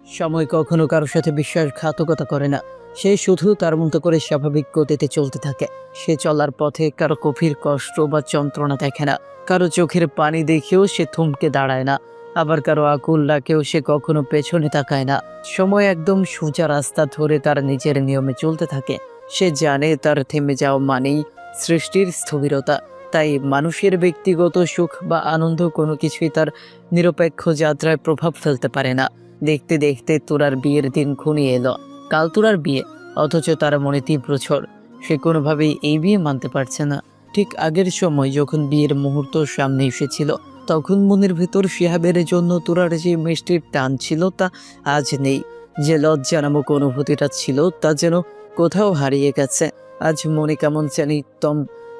সময় কখনো কারোর সাথে বিশ্বাসঘাতকতা করে না। সে শুধু তার মতো করে স্বাভাবিক গতিতে চলতে থাকে। সে চলার পথে কারো গভীর কষ্ট বা যন্ত্রণা দেখে না। কারো চোখের পানি দেখেও সে থমকে দাঁড়ায় না। আবার কারো আকুল ডাকেও সে কখনো পেছনে তাকায় না। সময় একদম সোজা রাস্তা ধরে তার নিজের নিয়মে চলতে থাকে। সে জানে তার থেমে যাওয়া মানেই সৃষ্টির স্থবিরতা। তাই মানুষের ব্যক্তিগত সুখ বা আনন্দ কোনো কিছুই তার নিরপেক্ষ যাত্রায় প্রভাব ফেলতে পারে না। দেখতে দেখতে তোরার বিয়ের দিন ঘনিয়ে এলো। কাল তোরার বিয়ে, অথচ তার মনে তীব্র ঝড়। সে কোনোভাবেই এই বিয়ে মানতে পারছে না। ঠিক আগের সময় যখন বিয়ের মুহূর্ত সামনে এসেছিল, তখন মনের ভেতর শিহাবের জন্য তোরার যে মিষ্টির টান ছিল তা আজ নেই। যে লজ্জা নামক অনুভূতিটা ছিল তা যেন কোথাও হারিয়ে গেছে। আজ মনে কেমন জানি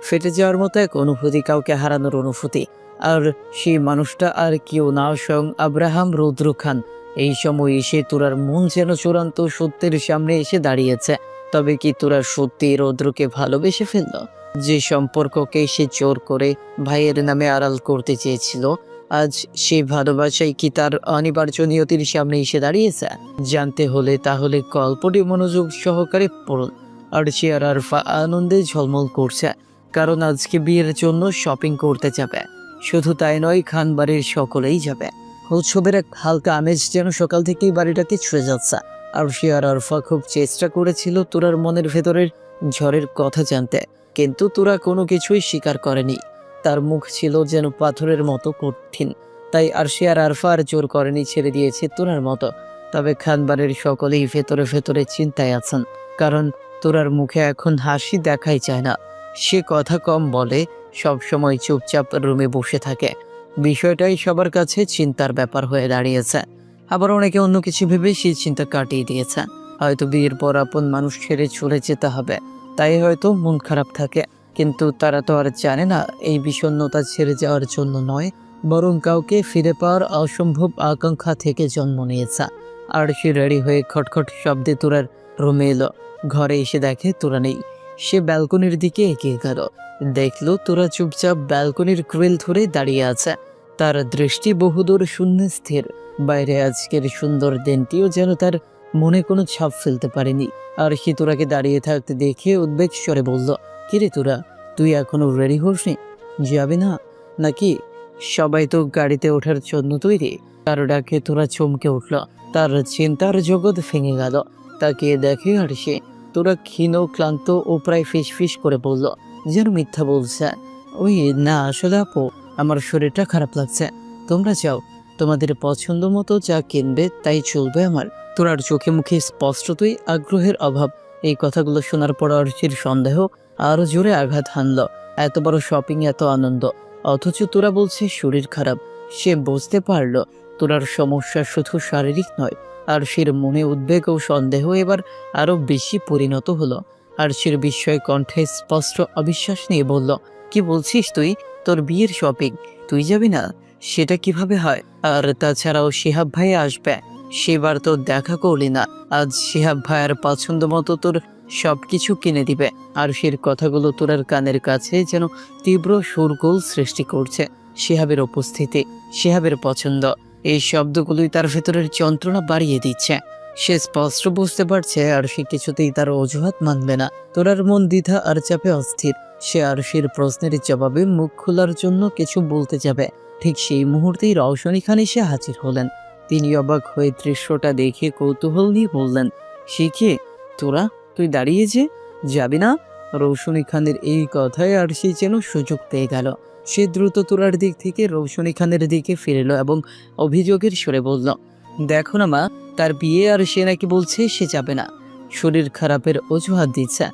ফেটে যাওয়ার মতো এক অনুভূতি, কাউকে হারানোর অনুভূতি। আর সেই মানুষটা আর কেউ না, স্বয়ং আব্রাহাম রৌদ্র খান। এই সময় এসে তোরার মন যেন চূড়ান্ত সত্যের সামনে এসে দাঁড়িয়েছে। তবে কি তোরা সত্যি রৌদ্রকে ভালোবেসে ফেলল? যে সম্পর্ককে সে জোর করে ভাইয়ের নামে আড়াল করতে চেয়েছিল, আজ সেই ভালোবাসাই কি তার অনিবার্য নিয়তির সামনে এসে দাঁড়িয়েছে? জানতে হলে তাহলে গল্পটি মনোযোগ সহকারে পড়ুন। আর সে আর আরফা আনন্দে ঝলমল করছে, কারণ আজকে বিয়ের জন্য শপিং করতে যাবে। শুধু তাই নয়, খান বাড়ির সকলেই যাবে। উৎসবের এক হালকা আমেজ যেন সকাল থেকেই বাড়িটাকে ছুঁয়ে যাচ্ছে। আর সে আর আরফা খুব চেষ্টা করেছিল তোরার মনের ভেতরের ঝড়ের কথা জানতে, কিন্তু তোরা কোনো কিছুই স্বীকার করেনি। তার মুখ ছিল যেন পাথরের মতো কঠিন। তাই আর সে আর আরফা আর জোর করেনি, ছেড়ে দিয়েছে তোরার মতো। তবে খানবাড়ির সকলেই ভেতরে ভেতরে চিন্তায় আছেন, কারণ তোরার মুখে এখন হাসি দেখাই যায় না। সে কথা কম বলে, সব সময় চুপচাপ রুমে বসে থাকে। বিষয়টাই সবার কাছে চিন্তার ব্যাপার হয়ে দাঁড়িয়েছে। আবার অনেকে অন্য কিছু ভেবে সেই চিন্তা কাটিয়ে দিয়েছে। হয়তো বিয়ের পর আপন মানুষ ছেড়ে চলে যেতে হবে, তাই হয়তো মন খারাপ থাকে। কিন্তু তারা তো আর জানে না এই বিষণ্ণতা ছেড়ে যাওয়ার জন্য নয়, বরং কাউকে ফিরে পাওয়ার অসম্ভব আকাঙ্ক্ষা থেকে জন্ম নিয়েছে। আর সে রেডি হয়ে খটখট শব্দে তোরার রুমে এলো। ঘরে এসে দেখে তোরা নেই। সে ব্যালকনির দিকে এগিয়ে গেল। দেখলো তোরা চুপচাপ ব্যালকনির গ্রিল ধরে দাঁড়িয়ে আছে। তার দৃষ্টি বহুদূর শূন্য স্থির। বাইরে আজকের সুন্দর দিনটিও যেন তার মনে কোনো ছাপ ফেলতে পারেনি। আর সে তোরাকে দাঁড়িয়ে থাকতে দেখে উদ্বেগ স্বরে বলল, কিরে তোরা, তুই এখনো রেডি হসনি? যাবি না নাকি? সবাই তো গাড়িতে ওঠার জন্য তৈরি। কারো ডাকে তোরা চমকে উঠল। তার চিন্তার জগৎ ভেঙে গেল। তাকিয়ে দেখে আর সে তোরা ক্ষীণ ক্লান্ত ও প্রায় ফিসফিস করে বলল, যেন মিথ্যা বলছে, ওই না আসলে আপু, আমার শরীরটা খারাপ লাগছে। তোমরা যাও, তোমাদের পছন্দ মতো যা কিনবে তাই চলবে আমার। তোরার চোখে মুখে স্পষ্টতই আগ্রহের অভাব। এই কথাগুলো শোনার পর অর্চির সন্দেহ আরো জোরে আঘাত হানল। এত বড় শপিং, এত আনন্দ, অথচ তোরা বলছে শরীর খারাপ। সে বুঝতে পারল তোরার সমস্যা শুধু শারীরিক নয়। আরশির মনে উদ্বেগ ও সন্দেহ এবার আরো বেশি পরিণত হলো। আরশির বিস্ময় কণ্ঠে স্পষ্ট অবিশ্বাস নিয়ে বলল, কি বলছিস তুই? তোর বিয়ের শপিং তুই যাবি না? সেটা কিভাবে হয়? আর তাছাড়াও শিহাব ভাই আসবে, সেবার তো দেখা করলি না। আজ শিহাব ভাইয়ের পছন্দ মতো তোর সবকিছু কিনে দিবে। আরশির কথাগুলো তোরার কানের কাছে যেন তীব্র শোরগোল সৃষ্টি করছে। শিহাবের উপস্থিতি, শিহাবের পছন্দ, এই শব্দগুলোই তার ভেতরের যন্ত্রণা বাড়িয়ে দিচ্ছে। সে স্পষ্ট বুঝতে পারছে আরশি কিছুতেই তার অজুহাত মানবে না। তোরার মন দ্বিধা আর চাপে অস্থির। সে আরশির প্রশ্নের জবাবে মুখ খোলার জন্য কিছু বলতে যাবে, ঠিক সেই মুহূর্তেই রওশনী খান এসে হাজির হলেন। তিনি অবাক হয়ে দৃশ্যটা দেখে কৌতূহল নিয়ে বললেন, শিখে তোরা, তুই দাঁড়িয়ে যে যাবি না? রৌশনী খানের এই কথায় আরশি যেন সুযোগ পেয়ে গেল। সে দ্রুত তোরার দিক থেকে রৌশনী খানের দিকে ফিরে এলো এবং অভিযোগের সুরে বলল, দেখো না মা, তার বিয়ে আর সে নাকি বলছে সে যাবে না, শরীর খারাপের অজুহাত দিচ্ছে।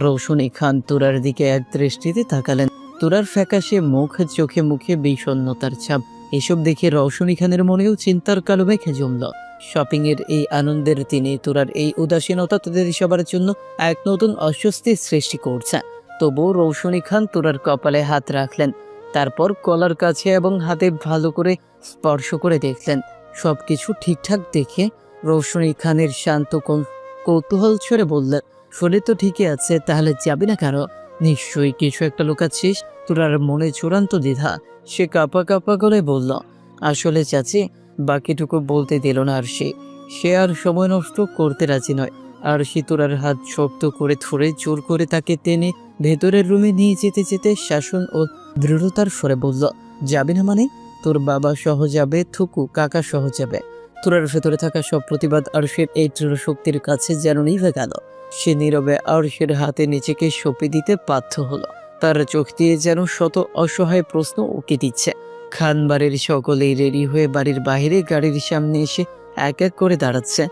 রৌশনী খান তোরার দিকে এক দৃষ্টিতে তাকালেন। তোরার ফ্যাকাশে মুখ, চোখে মুখে বিষণ্ণতার ছাপ। এসব দেখে রৌশনী খানের মনেও চিন্তার কালো মেঘে জমল। শপিং এর এই আনন্দের দিনে তোরার এই উদাসীনতা তাদের সবার জন্য এক নতুন অস্বস্তির সৃষ্টি করছে। তবুও রৌশনী খান তোরার কপালে হাত রাখলেন। তারপর গলার কাছে এবং হাতে ভালো করে স্পর্শ করে দেখলেন। সবকিছু ঠিকঠাক দেখে রৌশনী খানের শান্ত কৌতূহল ছড়ে বললেন, শরীর তো ঠিকই আছে, তাহলে যাবি না কেন? নিশ্চয়ই কিছু একটা লুকাচ্ছিস। তোরার মনে চূড়ান্ত দ্বিধা। সে কাঁপা কাঁপা গলায় বলল, আসলে চাচি, বাকিটুকু বলতে দিল না আর সে। সে আর সময় নষ্ট করতে রাজি নয়। আর তোরার হাত শক্ত করে ধরে জোর করে তাকে টেনে ভেতরের রুমে নিয়ে যেতে যেতে শাসন ও দৃঢ়তার স্বরে বলল, যাবি না মানে? তোর বাবা সহ যাবে, থুকু কাকা সহ যাবে। তোরার ভেতরে থাকা সব প্রতিবাদ আরশের এই দৃঢ় শক্তির কাছে যেন নিভে গেল। সে নীরবে আরশের হাতে নিজেকে সঁপে দিতে বাধ্য হলো। তার চোখ দিয়ে যেন শত অসহায় প্রশ্ন উকি দিচ্ছে। খান বাড়ির সকলেই রেডি হয়ে বাড়ির বাইরে গাড়ির সামনে এসে এক এক করে দাঁড়াচ্ছে।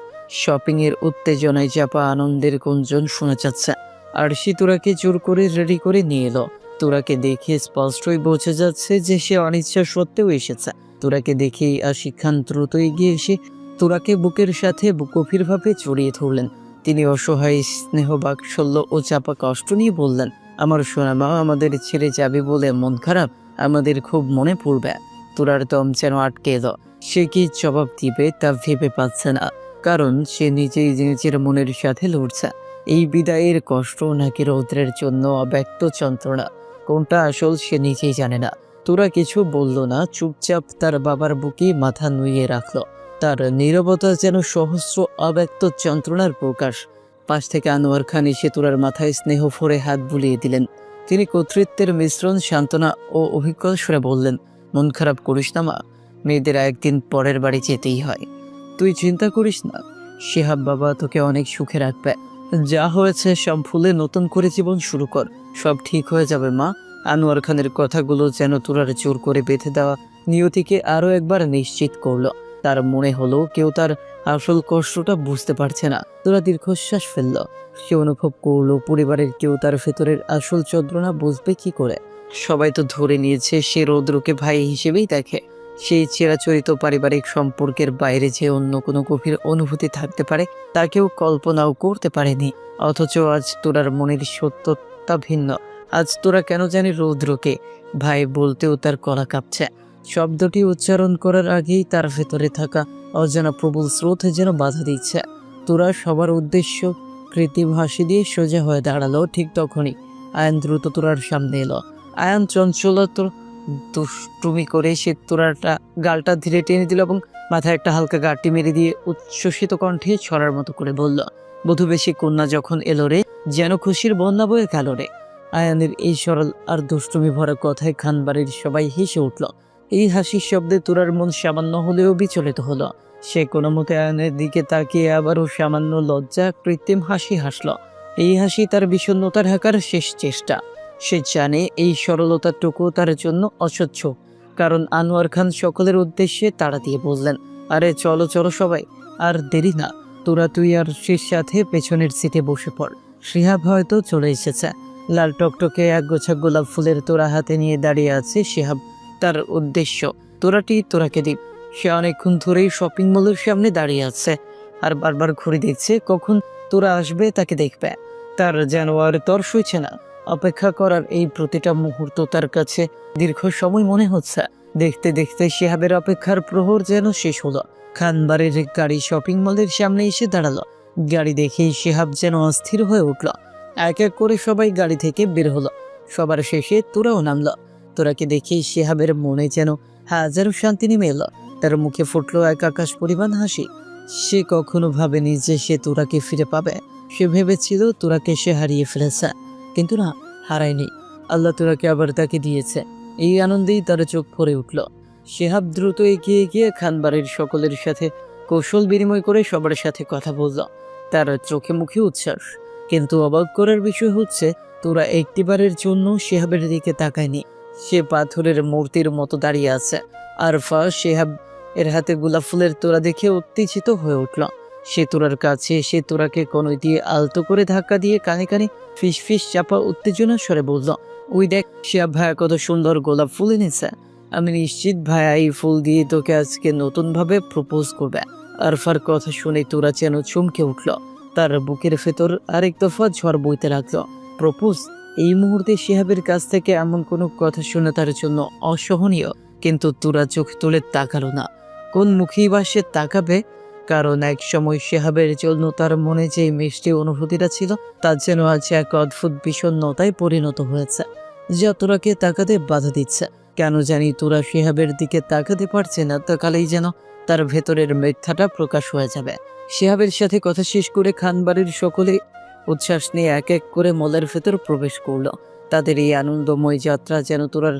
শপিং এর উত্তেজনায় চাপা আনন্দের গুঞ্জন শোনা যাচ্ছে। আরশি তোরাকে জোর করে রেডি করে নিয়ে এলো। তোরাকে দেখে স্পষ্টই বোঝা যাচ্ছে যে সে অনিচ্ছা সত্ত্বেও এসেছে। তোরাকে দেখেই আশিক খান দ্রুত এগিয়ে এসে তোরাকে বুকের সাথে গভীরভাবে জড়িয়ে ধরলেন। তিনি অসহায় স্নেহ বাৎসল্য ও চাপা কষ্ট নিয়ে বললেন, আমার সোনা মা, আমাদের ছেড়ে যাবে বলে মন খারাপ? আমাদের খুব মনে পড়বে। তোরার দম যেন আটকে এলো। সে কি জবাব দিবে তা ভেবে পাচ্ছে না, কারণ সে নিজেই নিজের মনের সাথে লড়ছে। এই বিদায়ের কষ্ট নাকি রৌদ্রের জন্য অব্যক্ত যন্ত্রণা, কোনটা আসল সে নিজেই জানে না। তোরা কিছু বলল না, চুপচাপ তার বাবার বুকে মাথা নুইয়ে রাখলো। তার নীরবতা যেন সহস্র অব্যক্ত যন্ত্রণার প্রকাশ। পাশ থেকে আনোয়ার খান এসে তোরার মাথায় স্নেহ ভরে হাত বুলিয়ে দিলেন। তিনি কর্তৃত্বের মিশ্রণ, সান্ত্বনা ও অভিজ্ঞতা সুরে বললেন, মন খারাপ করিস না মা, মেয়েদের একদিন পরের বাড়ি যেতেই হয়। তুই চিন্তা করিস না, শিহাব বাবা তোকে অনেক সুখে রাখবে। যা হয়েছে সব ভুলে নতুন করে জীবন শুরু কর, সব ঠিক হয়ে যাবে মা। আনোয়ার খানের কথাগুলো যেন তোরার জোর করে বেঁধে দেওয়া নিয়তিকে আরও একবার নিশ্চিত করলো। তার মনে হলো কেউ তার আসল কষ্টটা বুঝতে পারছে না। তোরা দীর্ঘশ্বাস ফেলল। সে অনুভব করলো পরিবারের কেউ তার ভেতরের আসল যন্ত্রণা বুঝবে কি করে। সবাই তো ধরে নিয়েছে সে রৌদ্রকে ভাই হিসেবেই দেখে। সেই চিরাচরিত পারিবারিক সম্পর্কের বাইরে যে অন্য কোনো গভীর অনুভূতি থাকতে পারে তা কেউ কল্পনাও করতে পারেনি। অথচ আজ তোরার মনের সত্যতা ভিন্ন। আজ তোরা কেন জানি রৌদ্রকে ভাই বলতেও তার গলা কাঁপছে। শব্দটি উচ্চারণ করার আগেই তার ভেতরে থাকা অজানা প্রবল স্রোত যেন বাধা দিচ্ছে। তোরা সবার উদ্দেশ্য কৃত্রিম হাসি দিয়ে সোজা হয়ে দাঁড়ালো। ঠিক তখনই আয়ান দ্রুত তোরার সামনে এলো। আয়ান চঞ্চলতা দুষ্টুমি করে সে তোরাটা গালটা ধীরে টেনে দিল এবং মাথায় একটা হালকা গাঁটটি মেরে দিয়ে উচ্ছ্বসিত কণ্ঠে ছড়ার মতো করে বলল, বধূ বেশি কন্যা যখন এলো রে, যেন খুশির বন্যা বয়ে গেল রে। আয়ানের এই সরল আর দুষ্টুমি ভরা কথায় খানবাড়ির সবাই হেসে উঠল। এই হাসির শব্দে তোরার মন সামান্য হলেও বিচলিত হলো। সে কোনো মতে আয়ানের দিকে তাকিয়ে আবারও সামান্য লজ্জা কৃত্রিম হাসি হাসল। এই হাসি তার বিষণ্ণতা ঢাকার শেষ চেষ্টা। সে জানে এই সরলতাটুকু তার জন্য অসহ্য। কারণ আনোয়ার খান সকলের উদ্দেশ্যে তাড়া দিয়ে বললেন, আরে চলো চলো সবাই, আর দেরি না, তোরা তুই আর সে সাথে পেছনের সিটে বসে পড়। শিহাব হয়তো চলে এসেছে। লাল টকটকে একগোছা গোলাপ ফুলের তোড়া হাতে নিয়ে দাঁড়িয়ে আছে শিহাব। তার উদ্দেশ্য তোরাটি তোরাকে দিব। সে অনেকক্ষণ ধরেই শপিং মলের সামনে দাঁড়িয়ে আছে আর বারবার ঘুরে দিচ্ছে কখন তোরা আসবে তাকে দেখবে। তার যেন আর তর সইছে না। অপেক্ষা করার এই প্রতিটা মুহূর্ত তার কাছে দীর্ঘ সময় মনে হচ্ছে। দেখতে দেখতে শিহাবের অপেক্ষার প্রহর যেন শেষ হলো। খানবাড়ির গাড়ি শপিং মলের সামনে এসে দাঁড়ালো। গাড়ি দেখেই শিহাব যেন অস্থির হয়ে উঠল। এক এক করে সবাই গাড়ি থেকে বের হলো। সবার শেষে তোরাও নামলো। তোরাকে দেখেই শিহাবের মনে যেন হাজারো শান্তি নেমে এলো। তার মুখে ফুটলো এক আকাশ পরিমাণ হাসি। সে কখনো ভাবেনি যে সে তোরাকে ফিরে পাবে। সে ভেবেছিল তোরাকে সে হারিয়ে ফেলেছে, কিন্তু না, হারায়নি। আল্লাহ তোরাকে আবার তাকে দিয়েছে। এই আনন্দেই তার চোখ ভরে উঠল। শিহাব দ্রুত এগিয়ে গিয়ে খানবাড়ির সকলের সাথে কৌশল বিনিময় করে সবার সাথে কথা বলল। তার চোখে মুখে উচ্ছ্বাস। কিন্তু অবাক করার বিষয় হচ্ছে তোরা একটিবারের জন্য শিহাবের দিকে তাকায়নি। সে পাথরের মূর্তির মতো দাঁড়িয়ে আছে। আরফা শিহাব এর হাতে গোলাপ ফুলের তোড়া দেখে উত্তেজিত হয়ে উঠল। সে তোরার কাছে এসে তোরাকে কনই দিয়ে আলতো করে ধাক্কা দিয়ে কানে কানে ফিস ফিস চাপা উত্তেজনার স্বরে বলল, ওই দেখ শিহাব ভাইয়া কত সুন্দর গোলাপ ফুল এনেছে। আমি নিশ্চিত ভাইয়া এই ফুল দিয়ে তোকে আজকে নতুনভাবে প্রপোজ করবে। আরফার কথা শুনে তোরা যেন চমকে উঠল। তার বুকের ভেতর আরেক দফা ঝড় বইতে লাগলো। প্রপোজ? এই মুহূর্তে শিহাবের কাছ থেকে এমন কোনো কথা শুনে তার জন্য অসহনীয়। কিন্তু তোরা চোখ তুলে তাকালো না। কোন মুখেই বা সে তাকাবে? কারণ এক সময় শিহাবের জন্য তার মনে যে মিষ্টি অনুভূতিটা ছিল তা যেন আজ এক অদ্ভুত বিষণ্ণতায় পরিণত হয়েছে, যা তোরাকে তাকাতে বাধা দিচ্ছে। কেন জানি তোরা শিহাবের দিকে তাকাতে পারছে না। তাকালেই যেন তার ভেতরের মিথ্যাটা প্রকাশ হয়ে যাবে। শিহাবের সাথে কথা শেষ করে খানবাড়ির সকলে উচ্ছ্বাস নিয়ে এক এক করে মলের ভেতর প্রবেশ করলো। তাদের এই আনন্দময় যাত্রা যেন তোরার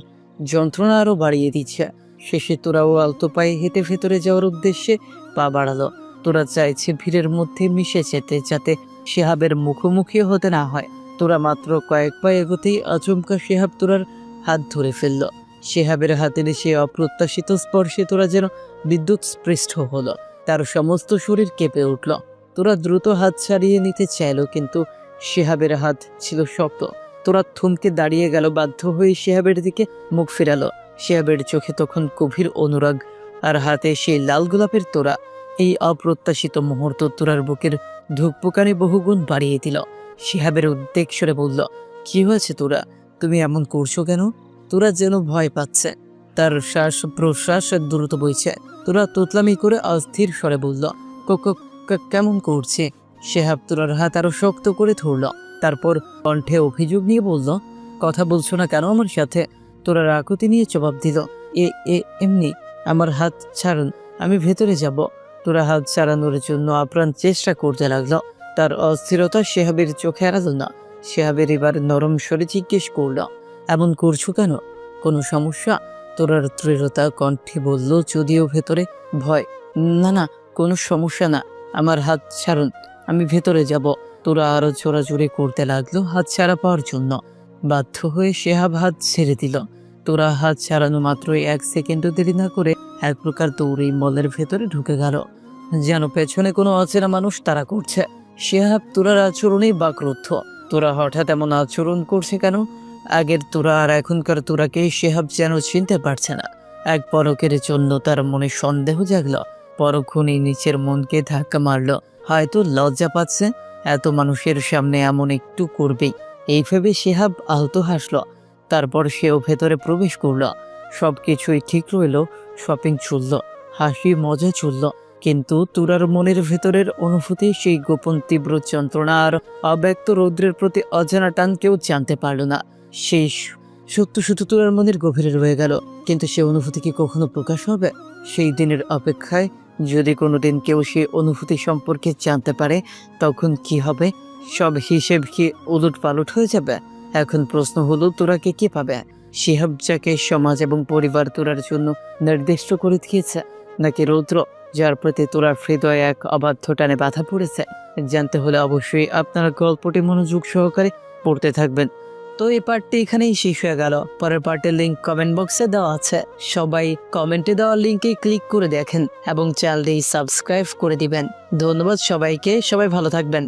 যন্ত্রণা আরো বাড়িয়ে দিচ্ছে। শেষে তোরাও আলতো পায়ে হেঁটে ভেতরে যাওয়ার উদ্দেশ্যে পা বাড়ালো। তোরা চাইছে ভিড়ের মধ্যে মিশে যেতে, যাতে শিহাবের মুখোমুখি হতে না হয়। তোরা মাত্র কয়েক পা এগোতেই আচমকা শিহাব তোরার হাত ধরে ফেলল। শিহাবের হাতের সে অপ্রত্যাশিত স্পর্শে তোরা যেন বিদ্যুৎ স্পৃষ্ট হলো। তার সমস্ত শরীর কেঁপে উঠল। তোরা দ্রুত হাত ছাড়িয়ে নিতে চাইল, কিন্তু শিহাবের হাত ছিল শক্ত। তোরা থমকে দাঁড়িয়ে গেল, বাধ্য হয়ে শিহাবের দিকে মুখ ফেরালো। শিহাবের চোখে তখন গভীর অনুরাগ, আর হাতে সেই লাল গোলাপের তোড়া। এই অপ্রত্যাশিত মুহূর্ত তোরার বুকের ধুকপুকানি বহুগুণ বাড়িয়ে দিল। শিহাবের উদ্বেগ স্বরে বলল, কি হয়েছে তোরা? তুমি এমন করছো কেন? তোরা যেন ভয় পাচ্ছে। তার শ্বাস প্রশ্বাস দ্রুত বইছে। তোরা তোতলামি করে অস্থির স্বরে বলল, কেমন করছে? শিহাব তোরার হাত আরো শক্ত করে ধরল। তারপর কণ্ঠে অভিযোগ নিয়ে বলল, কথা বলছো না কেন আমার সাথে? তোরা আকুতি নিয়ে জবাব দিল, এমনি, আমার হাত ছাড়ুন, আমি ভেতরে যাব। তোরা হাত ছাড়ানোর জন্য আপ্রাণ চেষ্টা করতে লাগলো। তার অস্থিরতা শিহাবের চোখে এড়াল না। শিহাবের এবার নরম স্বরে জিজ্ঞেস করল, এমন করছো কেন? কোনো সমস্যা? তোরার দৃঢ়তা কণ্ঠে বলল, যদিও ভেতরে ভয়, না না, কোনো সমস্যা না, আমার হাত ছাড়ুন, আমি ভেতরে যাব। তোরা আরো জোরাজুরি করতে লাগলো হাত ছাড়া পাওয়ার জন্য। বাধ্য হয়ে শিহাব হাত ছেড়ে দিল। তোরা হাত ছাড়ানো মাত্রই 1 সেকেন্ডও দেরি না করে এক প্রকার দৌড়েই মলের ভেতরে ঢুকে গেল, যেন পেছনে কোনো অচেনা মানুষ তাড়া করছে। শিহাব তোরার আচরণেই বাকরুদ্ধ। তোরা হঠাৎ এমন আচরণ করছে কেন? আগের তোরা আর এখনকার তোরাকে শিহাব যেন চিনতে পারছে না। এক পরকের জন্য তার মনে সন্দেহ জাগলো। পরক্ষণেই নিচের মনকে ধাক্কা মারলো। হয়তো লজ্জা পাচ্ছে, এত মানুষের সামনে এমন একটু করবেই, এই ভেবে শিহাব আহত হাসলো। তারপর সেও ভেতরে প্রবেশ করলো। সবকিছুই ঠিক রইল, শপিং চলল, হাসি মজা চলল, কিন্তু তুরার মনের ভেতরের অনুভূতি, সেই গোপন তীব্র যন্ত্রণা আর অব্যক্ত রৌদ্রের প্রতি অজানা টান কেউ জানতে পারল না। সেই সত্য শুধু তুরার মনের গভীরে রয়ে গেল, কিন্তু সে অনুভূতি কি কখনো প্রকাশ হবে? সেই দিনের অপেক্ষায়। যদি কোনোদিন কেউ সেই অনুভূতি সম্পর্কে জানতে পারে, তখন কি হবে? সব হিসেব কি উলট পালট হয়ে যাবে? এখন প্রশ্ন হলো, তোরাকে কি পাবে? শিহাব যাকে সমাজ এবং পরিবার তোরার জন্য নির্দিষ্ট করে দিয়েছে, নাকি রৌদ্র যার প্রতি তোরার হৃদয়ে এক অবাধ্য টানে বাধা পড়েছে? জানতে হলে অবশ্যই আপনারা গল্পটি মনোযোগ সহকারে পড়তে থাকবেন। তো এই পার্টটি এখানেই শেষ হয়ে গেল। পরের পার্টের লিঙ্ক কমেন্ট বক্সে দেওয়া আছে। সবাই কমেন্টে দেওয়া লিঙ্কে ক্লিক করে দেখেন এবং চ্যানেলটি সাবস্ক্রাইব করে দিবেন। ধন্যবাদ সবাইকে, সবাই ভালো থাকবেন।